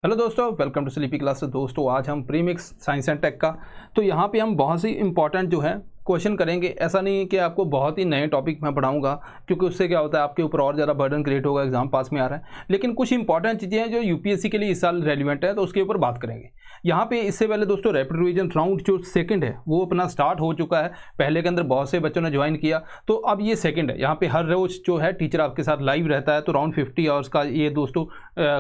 Hello दोस्तों, welcome to sleepy class. दोस्तों आज हम प्रीमिक्स साइंस एंड टेक का तो यहाँ पे हम बहुत सी इंपॉर्टेंट जो है क्वेश्चन करेंगे। ऐसा नहीं है कि आपको बहुत ही नए टॉपिक मैं पढ़ाऊंगा, क्योंकि उससे क्या होता है आपके ऊपर और ज़्यादा बर्डन क्रिएट होगा। एग्जाम पास में आ रहा है, लेकिन कुछ इंपॉर्टेंट चीज़ें हैं जो यूपीएससी के लिए इस साल रेलिवेंट है, तो उसके ऊपर बात करेंगे यहाँ पे। इससे पहले दोस्तों रैपिड रिवीजन राउंड जो सेकंड है वो अपना स्टार्ट हो चुका है। पहले के अंदर बहुत से बच्चों ने ज्वाइन किया, तो अब ये सेकंड है। यहाँ पे हर रोज जो है टीचर आपके साथ लाइव रहता है, तो राउंड 50 आवर्स का ये दोस्तों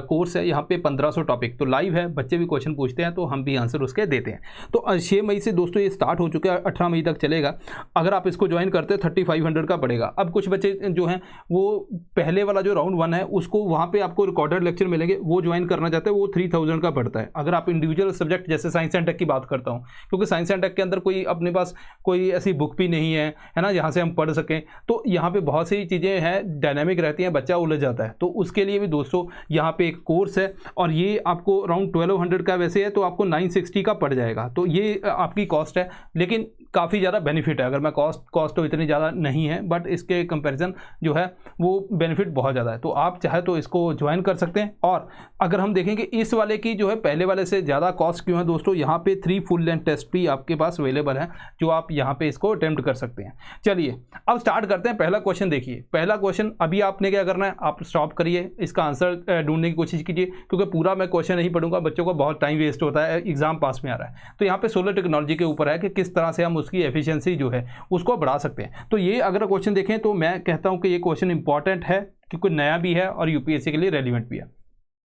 कोर्स है। यहाँ पे 1500 टॉपिक तो लाइव है, बच्चे भी क्वेश्चन पूछते हैं तो हम भी आंसर उसके देते हैं। तो 6 मई से दोस्तों ये स्टार्ट हो चुका है, 18 मई तक चलेगा। अगर आप इसको ज्वाइन करते हैं 3500 का पड़ेगा। अब कुछ बच्चे जो हैं वो पहले वाला जो राउंड 1 है उसको वहाँ पे आपको रिकॉर्डेड लेक्चर मिलेंगे, वो ज्वाइन करना चाहते हैं, वो 3000 का पड़ता है। अगर आप इंडिविजुअल सब्जेक्ट जैसे साइंस एंड टेक की बात करता हूँ, क्योंकि साइंस एंड टेक के अंदर कोई अपने पास कोई ऐसी बुक भी नहीं है ना, जहाँ से हम पढ़ सकें। तो यहाँ पे बहुत सी चीज़ें हैं, डायनामिक रहती हैं, बच्चा उलझ जाता है। तो उसके लिए भी दोस्तों यहाँ पे एक कोर्स है, और ये आपको अराउंड 1200 का वैसे है, तो आपको 960 का पड़ जाएगा। तो ये आपकी कॉस्ट है, लेकिन काफ़ी ज़्यादा बेनिफिट है। अगर मैं कॉस्ट तो इतनी ज़्यादा नहीं है, बट इसके कंपैरिजन जो है वो बेनिफिट बहुत ज़्यादा है। तो आप चाहे तो इसको ज्वाइन कर सकते हैं। और अगर हम देखेंगे इस वाले की जो है पहले वाले से ज़्यादा कॉस्ट क्यों है दोस्तों, यहाँ पे 3 फुल लेंथ टेस्ट भी आपके पास अवेलेबल है, जो आप यहाँ पे इसको अटेम्प्ट कर सकते हैं। चलिए अब स्टार्ट करते हैं। पहला क्वेश्चन देखिए। पहला क्वेश्चन अभी आपने क्या करना है, आप स्टॉप करिए, इसका आंसर ढूंढने की कोशिश कीजिए, क्योंकि पूरा मैं क्वेश्चन नहीं पढ़ूंगा, बच्चों को बहुत टाइम वेस्ट होता है, एग्जाम पास में आ रहा है। तो यहाँ पे सोलर टेक्नोलॉजी के ऊपर है कि किस तरह से हम उसकी एफिशिएंसी जो है उसको बढ़ा सकते हैं। तो ये अगर क्वेश्चन देखें तो मैं कहता हूं कि ये क्वेश्चन इंपॉर्टेंट है, क्योंकि नया भी है और यूपीएससी के लिए रेलिवेंट भी है।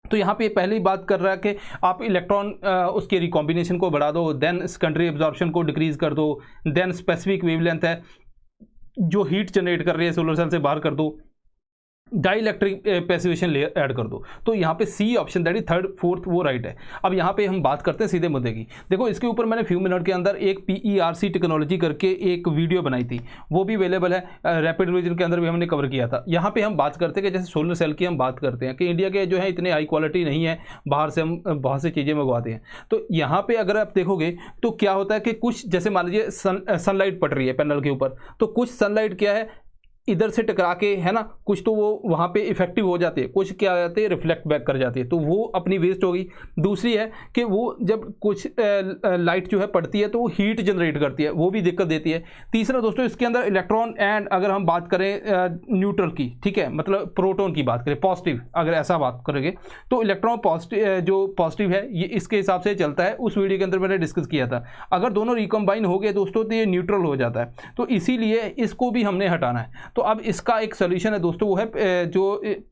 तो यहाँ पे पहली बात कर रहा है कि आप इलेक्ट्रॉन उसके रिकॉम्बिनेशन को बढ़ा दो, देन सेकेंडरी एब्जॉर्प्शन को डिक्रीज कर दो, देन स्पेसिफिक वेवलेंथ है जो हीट जनरेट कर रही है सोलर सेल से बाहर कर दो, डाइलेक्ट्रिक पैसिवेशन लेयर ऐड कर दो। तो यहाँ पे C option that is third fourth वो राइट है। अब यहाँ पे हम बात करते हैं सीधे मुद्दे की। देखो इसके ऊपर मैंने फ्यू मिनट के अंदर एक PERC टेक्नोलॉजी करके एक वीडियो बनाई थी, वो भी अवेलेबल है। रैपिड रिवीजन के अंदर भी हमने कवर किया था। यहाँ पे हम बात करते हैं कि जैसे सोलर सेल की हम बात करते हैं कि इंडिया के जो है इतने हाई क्वालिटी नहीं है, बाहर से हम बहुत सी चीज़ें मंगवाते हैं। तो यहाँ पे अगर आप देखोगे तो क्या होता है कि कुछ जैसे मान लीजिए सनलाइट पड़ रही है पैनल के ऊपर, तो कुछ सनलाइट क्या है इधर से टकरा के, है ना, कुछ तो वो वहाँ पे इफेक्टिव हो जाती है, कुछ क्या आ जाती है रिफ्लेक्ट बैक कर जाती है, तो वो अपनी वेस्ट हो गई। दूसरी है कि वो जब कुछ लाइट जो है पड़ती है तो वो हीट जनरेट करती है, वो भी दिक्कत देती है। तीसरा दोस्तों इसके अंदर इलेक्ट्रॉन एंड अगर हम बात करें न्यूट्रल की, ठीक है, मतलब प्रोटॉन की बात करें, पॉजिटिव अगर ऐसा बात करेंगे तो इलेक्ट्रॉन पॉजिटिव जो पॉजिटिव है ये इसके हिसाब से चलता है। उस वीडियो के अंदर मैंने डिस्कस किया था। अगर दोनों रिकम्बाइन हो गए दोस्तों तो ये न्यूट्रल हो जाता है, तो इसीलिए इसको भी हमने हटाना है। तो अब इसका एक सोल्यूशन है दोस्तों, वो है जो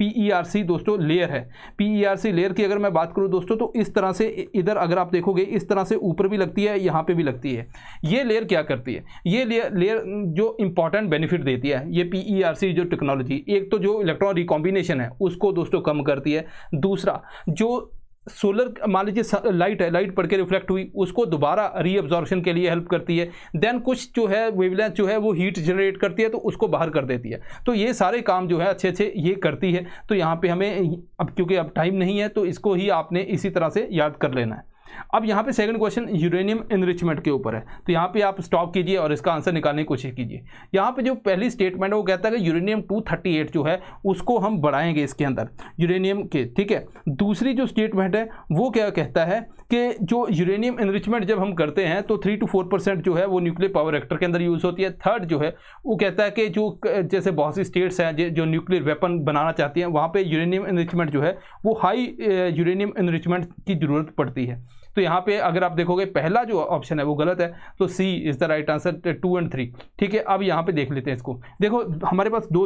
PERC दोस्तों लेयर है। PERC लेयर की अगर मैं बात करूं दोस्तों तो इस तरह से इधर अगर आप देखोगे इस तरह से ऊपर भी लगती है, यहाँ पे भी लगती है। ये लेयर क्या करती है, ये लेयर जो इंपॉर्टेंट बेनिफिट देती है ये PERC जो टेक्नोलॉजी, एक तो जो इलेक्ट्रॉन रिकॉम्बिनेशन है उसको दोस्तों कम करती है। दूसरा जो सोलर मान लीजिए लाइट है, लाइट पड़ के रिफ्लेक्ट हुई, उसको दोबारा रीअब्जॉर्प्शन के लिए हेल्प करती है। देन कुछ जो है वेवलेंथ जो है वो हीट जनरेट करती है, तो उसको बाहर कर देती है। तो ये सारे काम जो है अच्छे अच्छे ये करती है। तो यहाँ पे हमें अब क्योंकि अब टाइम नहीं है तो इसको ही आपने इसी तरह से याद कर लेना है। अब यहाँ पे सेकंड क्वेश्चन यूरेनियम एनरिचमेंट के ऊपर है, तो यहाँ पे आप स्टॉप कीजिए और इसका आंसर निकालने की कोशिश कीजिए। यहाँ पे जो पहली स्टेटमेंट है वो कहता है कि यूरेनियम 238 जो है उसको हम बढ़ाएंगे इसके अंदर यूरेनियम के, ठीक है। दूसरी जो स्टेटमेंट है वो क्या कहता है कि जो यूरेनियम एनरिचमेंट जब हम करते हैं तो 3 to 4% जो है वो न्यूक्लियर पावर रिएक्टर के अंदर यूज़ होती है। थर्ड जो है वो कहता है कि जो जैसे बहुत सी स्टेट्स हैं जो न्यूक्लियर वेपन बनाना चाहती हैं, वहाँ पे यूरेनियम एनरिचमेंट जो है वो हाई यूरेनियम एनरिचमेंट की ज़रूरत पड़ती है। तो यहाँ पे अगर आप देखोगे पहला जो ऑप्शन है वो गलत है, तो C is the right answer 2 and 3, ठीक है। अब यहाँ पे देख लेते हैं इसको। देखो हमारे पास दो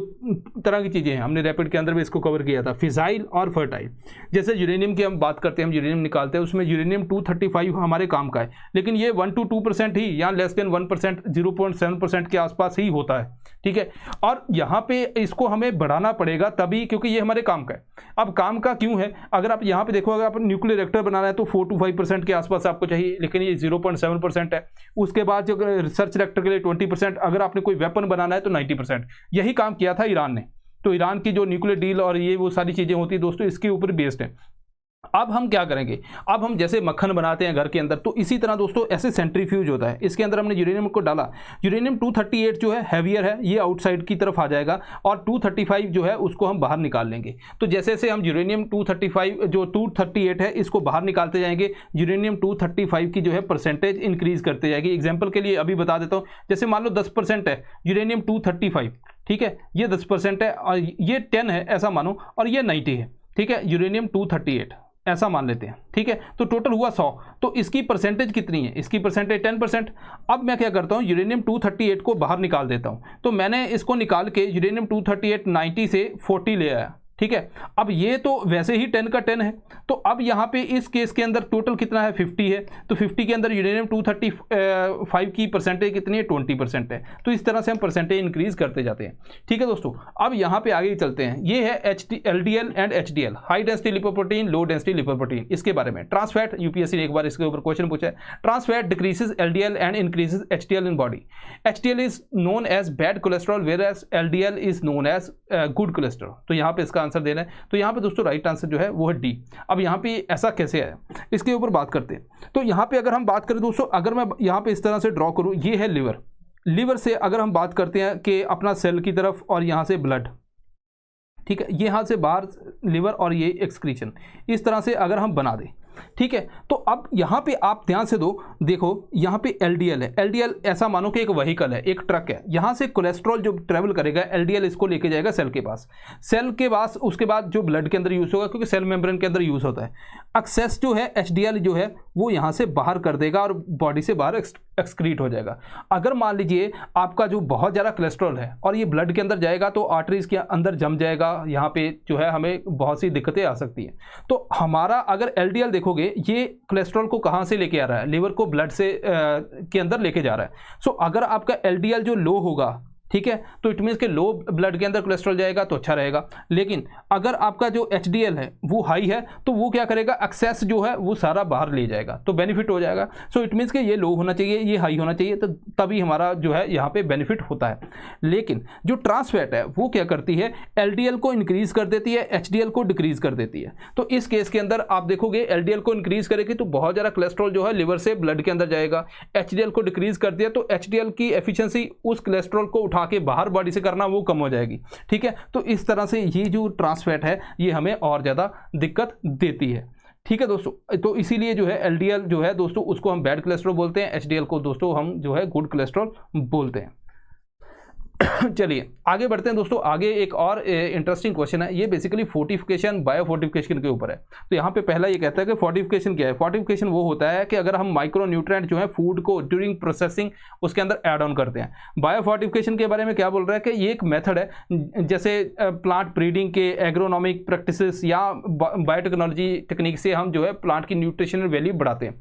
तरह की चीज़ें हैं, हमने रैपिड के अंदर भी इसको कवर किया था, फिजाइल और फर्टाइल। जैसे यूरेनियम की हम बात करते हैं, हम यूरेनियम निकालते हैं, उसमें यूरेनियम 235 हमारे काम का है, लेकिन ये 1 to 2% ही या लेस देन 1%, 0.7% के आसपास ही होता है, ठीक है। और यहाँ पे इसको हमें बढ़ाना पड़ेगा तभी, क्योंकि ये हमारे काम का है। अब काम का क्यों है, अगर आप यहाँ पे देखो, अगर आप न्यूक्लियर रिएक्टर बनाना है तो 4 to 5% के आसपास आपको चाहिए, लेकिन ये 0.7% है। उसके बाद जो रिसर्च रिएक्टर के लिए 20%, अगर आपने कोई वेपन बनाना है तो 90%। यही काम किया था ईरान ने। तो ईरान की जो न्यूक्लियर डील और ये वो सारी चीज़ें होती है दोस्तों इसके ऊपर बेस्ड है। अब हम क्या करेंगे, अब हम जैसे मक्खन बनाते हैं घर के अंदर, तो इसी तरह दोस्तों ऐसे सेंट्रीफ्यूज होता है, इसके अंदर हमने यूरेनियम को डाला, यूरेनियम 238 जो है हैवियर है, ये आउटसाइड की तरफ आ जाएगा और 235 जो है उसको हम बाहर निकाल लेंगे। तो जैसे जैसे हम यूरेनियम 235 जो 238 है इसको बाहर निकालते जाएंगे, यूरेनियम 235 की जो है परसेंटेज इंक्रीज करते जाएगी। एग्जाम्पल के लिए अभी बता देता हूँ, जैसे मान लो 10% है यूरेनियम 235, ठीक है, ये 10% है और ये 10 है ऐसा मानो, और ये 90 है, ठीक है, यूरेनियम 238 ऐसा मान लेते हैं, ठीक है, तो टोटल हुआ 100, तो इसकी परसेंटेज कितनी है, इसकी परसेंटेज 10%। अब मैं क्या करता हूँ, यूरेनियम 238 को बाहर निकाल देता हूँ, तो मैंने इसको निकाल के यूरेनियम 238 90 से 40 ले आया, ठीक है। अब ये तो वैसे ही 10 का 10 है, तो अब यहाँ पे इस केस के अंदर टोटल कितना है, 50 है, तो 50 के अंदर यूरेनियम 235 की परसेंटेज कितनी है, 20% है। तो इस तरह से हम परसेंटेज इंक्रीज करते जाते हैं, ठीक है दोस्तों। अब यहाँ पे आगे चलते हैं, ये है LDL and HDL, high density lipoprotein, low density lipoprotein, इसके बारे में। ट्रांसफैट, यूपीएससी ने एक बार इसके ऊपर क्वेश्चन पूछा है, trans fat decreases LDL and increases HDL in body. HDL is known as bad cholesterol whereas LDL is known as good cholesterol. तो यहाँ पे इसका आंसर देना है, तो यहाँ पे दोस्तों राइट आंसर जो है वो है डी। अब यहाँ पे ऐसा कैसे है, इसके ऊपर बात करते हैं। तो यहाँ पे अगर हम बात करें दोस्तों, अगर मैं यहाँ पे इस तरह से ड्रॉ करूँ, ये है लिवर, लिवर से अगर हम बात करते हैं कि अपना सेल की तरफ और यहाँ से ब्लड, ठीक है, यहाँ से बाहर लिवर और ये एक्सक्रीशन, इस तरह से अगर हम बना दें, ठीक है। तो अब यहाँ पे आप ध्यान से देखो यहाँ पे LDL है, LDL ऐसा मानो कि एक व्हीकल है, एक ट्रक है, यहाँ से कोलेस्ट्रॉल जो ट्रेवल करेगा LDL इसको लेके जाएगा सेल के पास, सेल के पास उसके बाद जो ब्लड के अंदर यूज होगा, क्योंकि सेल मेम्ब्रेन के अंदर यूज होता है। एक्सेस जो है HDL जो है वो यहाँ से बाहर कर देगा और बॉडी से बाहर एक्सक्रीट हो जाएगा। अगर मान लीजिए आपका जो बहुत ज़्यादा कोलेस्ट्रॉल है और ये ब्लड के अंदर जाएगा तो आर्टरीज के अंदर जम जाएगा, यहाँ पे जो है हमें बहुत सी दिक्कतें आ सकती हैं। तो हमारा अगर LDL देखोगे, ये कोलेस्ट्रॉल को कहाँ से लेके आ रहा है, लिवर को ब्लड से के अंदर लेके जा रहा है। सो अगर आपका LDL जो लो होगा, ठीक है, तो इट मीन्स के लो ब्लड के अंदर कोलेस्ट्रॉल जाएगा तो अच्छा रहेगा। लेकिन अगर आपका जो HDL है वो हाई है तो वो क्या करेगा, एक्सेस जो है वो सारा बाहर ले जाएगा, तो बेनिफिट हो जाएगा। सो इट मीन्स के ये लो होना चाहिए, ये हाई होना चाहिए, तो तभी हमारा जो है यहाँ पे बेनिफिट होता है। लेकिन जो ट्रांसफैट है वो क्या करती है, LDL को इंक्रीज कर देती है, HDL को डिक्रीज कर देती है। तो इस केस के अंदर आप देखोगे LDL को इंक्रीज करेगी तो बहुत ज़्यादा कोलेस्ट्रॉल जो है लिवर से ब्लड के अंदर जाएगा, HDL को डिक्रीज कर दिया तो HDL की एफिशिएंसी उस कोलेस्ट्रॉल को उठा के बाहर बॉडी से करना वो कम हो जाएगी, ठीक है। तो इस तरह से ये जो ट्रांसफैट है ये हमें और ज़्यादा दिक्कत देती है, ठीक है दोस्तों। तो इसीलिए जो है LDL जो है दोस्तों उसको हम बैड कोलेस्ट्रॉल बोलते हैं, HDL को दोस्तों हम जो है गुड कोलेस्ट्रॉल बोलते हैं। चलिए आगे बढ़ते हैं दोस्तों। आगे एक और इंटरेस्टिंग क्वेश्चन है, ये बेसिकली फोर्टिफिकेशन बायोफोर्टिफिकेशन के ऊपर है। तो यहाँ पे पहला ये कहता है कि फोर्टिफिकेशन क्या है। फोर्टिफिकेशन वो होता है कि अगर हम माइक्रो न्यूट्रिएंट जो है फूड को ड्यूरिंग प्रोसेसिंग उसके अंदर ऐड ऑन करते हैं। बायोफोर्टिफिकेशन के बारे में क्या बोल रहा है कि ये एक मेथड है, जैसे प्लांट ब्रीडिंग के एग्रोनॉमिक प्रैक्टिसेस या बायोटेक्नोलॉजी टेक्निक से हम जो है प्लांट की न्यूट्रिशनल वैल्यू बढ़ाते हैं।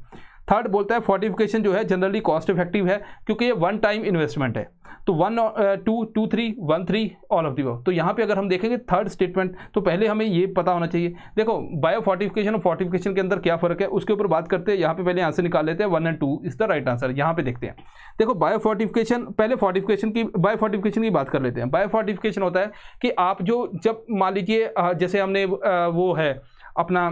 थर्ड बोलता है फोर्टिफिकेशन जो है जनरली कॉस्ट इफेक्टिव है क्योंकि ये वन टाइम इन्वेस्टमेंट है। तो 1 2 2 3 1 3 ऑल ऑफ दी अबव। तो यहाँ पे अगर हम देखेंगे थर्ड स्टेटमेंट, तो पहले हमें ये पता होना चाहिए। देखो बायो फोर्टिफिकेशन और फोर्टिफिकेशन के अंदर क्या फर्क है उसके ऊपर बात करते हैं। यहाँ पे पहले आंसर निकाल लेते हैं, 1 और 2 इज द राइट आंसर। यहाँ पे देखते हैं, देखो बायो फोर्टिफिकेशन, पहले फोर्टिफिकेशन की बायो फोर्टिफिकेशन की बात कर लेते हैं। बायो फोर्टिफिकेशन होता है कि आप जो जब मान लीजिए जैसे हमने वो है अपना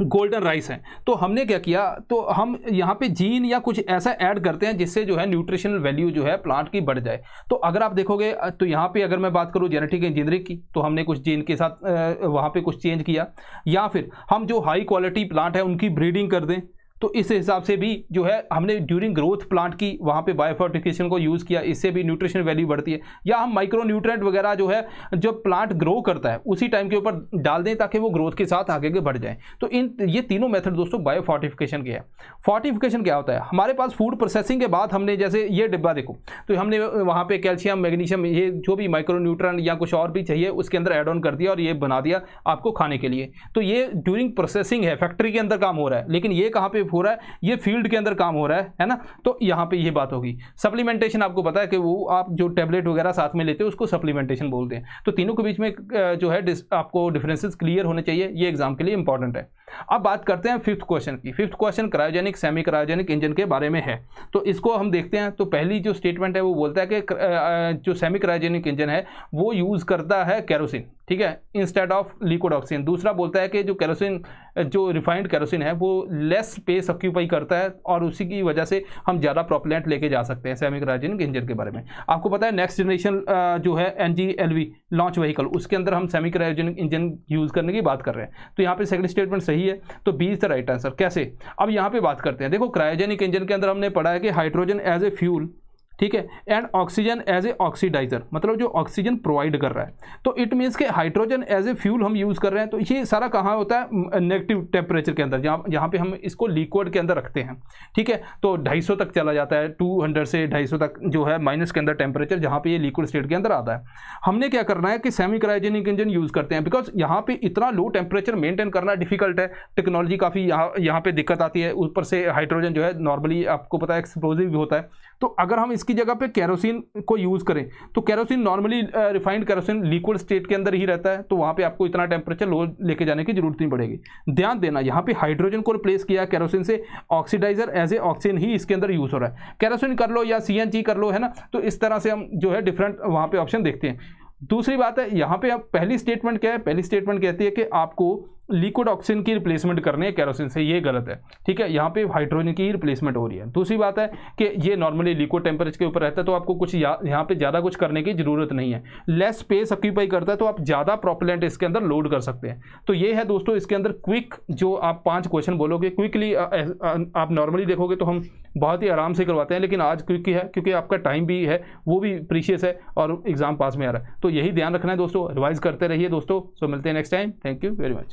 गोल्डन राइस है, तो हमने क्या किया, तो हम यहाँ पे जीन या कुछ ऐसा ऐड करते हैं जिससे जो है न्यूट्रिशनल वैल्यू जो है प्लांट की बढ़ जाए। तो अगर आप देखोगे तो यहाँ पे अगर मैं बात करूँ जेनेटिक इंजीनियरिंग की, तो हमने कुछ जीन के साथ वहाँ पे कुछ चेंज किया, या फिर हम जो हाई क्वालिटी प्लांट है उनकी ब्रीडिंग कर दें, तो इस हिसाब से भी जो है हमने ड्यूरिंग ग्रोथ प्लांट की वहाँ पे बायोफोर्टिफिकेशन को यूज़ किया, इससे भी न्यूट्रिशन वैल्यू बढ़ती है। या हम माइक्रो न्यूट्रिएंट वगैरह जो है जब प्लांट ग्रो करता है उसी टाइम के ऊपर डाल दें ताकि वो ग्रोथ के साथ आगे बढ़ जाए। तो ये तीनों मेथड दोस्तों बायोफोर्टिफिकेशन के है। फोर्टिफिकेशन क्या होता है, हमारे पास फूड प्रोसेसिंग के बाद हमने जैसे ये डिब्बा देखो, तो हमने वहाँ पे कैल्शियम मैग्नीशियम ये जो भी माइक्रो न्यूट्रिएंट या कुछ और भी चाहिए उसके अंदर एड ऑन कर दिया और ये बना दिया आपको खाने के लिए। तो ये ड्यूरिंग प्रोसेसिंग है, फैक्ट्री के अंदर काम हो रहा है। लेकिन ये कहाँ पे हो रहा है, ये फील्ड के अंदर काम हो रहा है ना। तो यहाँ पे ये बात होगी। सप्लीमेंटेशन आपको पता है कि वो आप जो टेबलेट वगैरह साथ में लेते हो उसको सप्लीमेंटेशन बोलते हैं। तो तीनों के बीच में जो है आपको डिफरेंसेस क्लियर होने चाहिए, ये एग्जाम के लिए इंपॉर्टेंट है। अब बात करते हैं फिफ्थ क्वेश्चन की। Fifth question cryogenic semi cryogenic engine के बारे में है, तो इसको हम देखते हैं। तो पहली जो स्टेटमेंट है वो बोलता है कि जो सेमी क्रायोजेनिक इंजन है वो यूज़ करता है केरोसिन, ठीक है, इंस्टेड ऑफ लिक्विड ऑक्सीजन। दूसरा बोलता है कि जो केरोसिन, जो रिफाइंड केरोसिन है वो लेस स्पेस ऑक्यूपाई करता है और उसी की वजह से हम ज़्यादा प्रोपेलेंट लेके जा सकते हैं। सेमी क्रायोजेनिक इंजन के बारे में आपको पता है, नेक्स्ट जनरेशन जो है NGLV लॉन्च व्हीकल, उसके अंदर हम सेमी क्रायोजेनिक इंजन यूज़ करने की बात कर रहे हैं। तो यहाँ पे सेकंड स्टेटमेंट सही है, तो B is the right answer. कैसे? अब यहाँ पे बात करते हैं। देखो, क्रायोजेनिक इंजन के अंदर हमने पढ़ा है कि हाइड्रोजन एज ए फ्यूल, ठीक है, and oxygen as a oxidiser, मतलब जो ऑक्सीजन प्रोवाइड कर रहा है। तो इट मीन्स के हाइड्रोजन एज ए फ्यूल हम यूज़ कर रहे हैं। तो ये सारा कहाँ होता है? नेगेटिव टेम्परेचर के अंदर, जहाँ पे हम इसको लिक्विड के अंदर रखते हैं, ठीक है। तो 250 तक चला जाता है, 200 से 250 तक जो है माइनस के अंदर टेम्परेचर, जहाँ पे ये लिक्विड स्टेट के अंदर आता है। हमने क्या करना है कि सेमी क्रायोजेनिक इंजन यूज़ करते हैं, बिकॉज यहाँ पे इतना लो टेम्परेचर मेंटेन करना डिफिकल्ट है। टेक्नोलॉजी काफ़ी यहाँ पे दिक्कत आती है। ऊपर से हाइड्रोजन जो है नॉर्मली आपको पता है एक्सप्लोजिव भी होता है। तो अगर हम इसकी जगह पे केरोसिन को यूज़ करें, तो kerosene normally refined kerosene liquid state के अंदर ही रहता है, तो वहाँ पे आपको इतना टेम्परेचर लो लेके जाने की जरूरत नहीं पड़ेगी। ध्यान देना, यहाँ पे हाइड्रोजन को रिप्लेस किया केरोसिन से, ऑक्सीडाइजर एज ए ऑक्सीजन ही इसके अंदर यूज़ हो रहा है। केरोसिन कर लो या CNG कर लो, है ना। तो इस तरह से हम जो है डिफरेंट वहाँ पे ऑप्शन देखते हैं। दूसरी बात है, यहाँ पे अब पहली स्टेटमेंट क्या है? पहली स्टेटमेंट कहती है कि आपको लिक्विड ऑक्सीजन की रिप्लेसमेंट करनी है केरोसिन से, ये गलत है, ठीक है। यहाँ पे हाइड्रोजन की रिप्लेसमेंट हो रही है। दूसरी बात है कि ये नॉर्मली लिक्विड टेम्परेचर के ऊपर रहता है, तो आपको कुछ यहाँ पे ज़्यादा कुछ करने की जरूरत नहीं है। लेस स्पेस ऑक्यूपाई करता है, तो आप ज़्यादा प्रोपेलेंट इसके अंदर लोड कर सकते हैं। तो ये है दोस्तों इसके अंदर क्विक, जो आप 5 क्वेश्चन बोलोगे क्विकली, आप नॉर्मली देखोगे तो हम बहुत ही आराम से करवाते हैं, लेकिन आज क्विक है क्योंकि आपका टाइम भी है, वो भी प्रीशियस है और एग्जाम पास में आ रहा है। तो यही ध्यान रखना है दोस्तों, रिवाइज करते रहिए दोस्तों। सो मिलते हैं next time. Thank you very much.